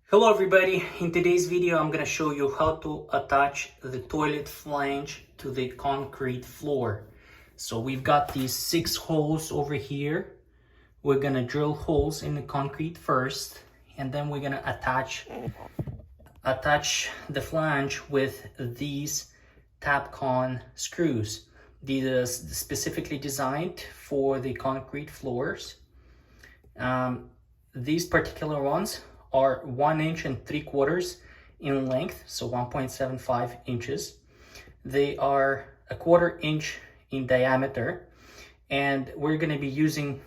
Hello everybody, in today's video I'm going to show you how to attach the toilet flange to the concrete floor. So we've got these 6 holes over here. We're going to drill holes in the concrete first, and then we're going to attach the flange with these Tapcon screws. These are specifically designed for the concrete floors. These particular ones are 1 inch and 3/4 in length, so 1.75 inches. They are 1/4 inch in diameter, and we're going to be using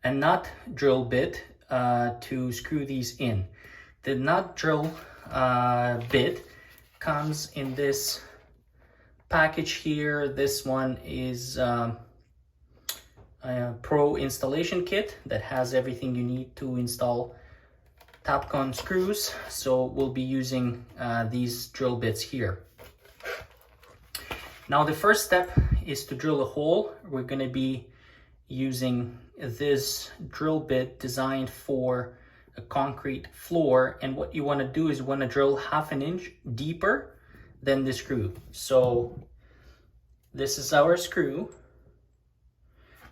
a nut drill bit to screw these in. The nut drill bit comes in this package here. This one is a pro installation kit that has everything you need to install Tapcon screws. So we'll be using these drill bits here. Now the first step is to drill a hole. We're going to be using this drill bit designed for a concrete floor, and what you want to do is you want to drill 1/2 inch deeper than the screw. So this is our screw.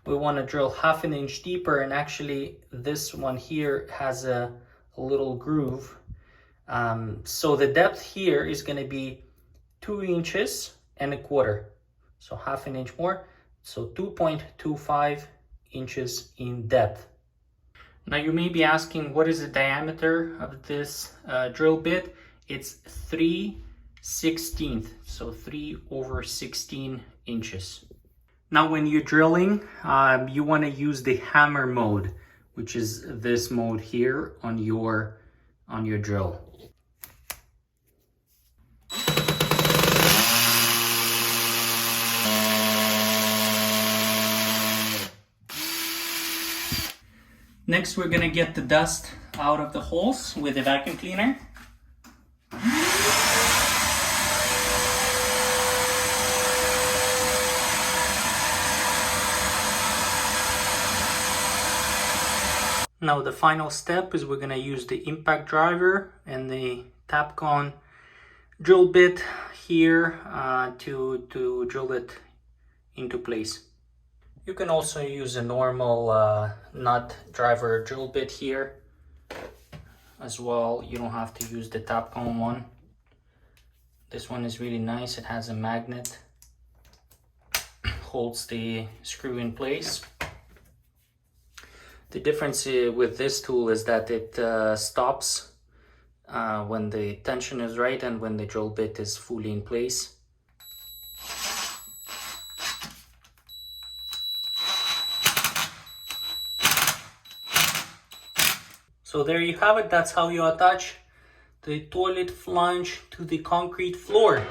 We want to drill 1/2 inch deeper, and actually this one here has a little groove. So the depth here is going to be 2 inches and 1/4. So 1/2 inch more, so 2.25 inches in depth. Now you may be asking, what is the diameter of this drill bit? It's 3/16, so 3/16 inches. Now when you're drilling, you want to use the hammer mode, which is this mode here on your drill. Next, we're going to get the dust out of the holes with a vacuum cleaner. Now the final step is we're going to use the impact driver and the Tapcon drill bit here to drill it into place. You can also use a normal nut driver drill bit here as well. You don't have to use the Tapcon one. This one is really nice. It has a magnet, holds the screw in place. The difference with this tool is that it stops when the tension is right and when the drill bit is fully in place. So there you have it. That's how you attach the toilet flange to the concrete floor.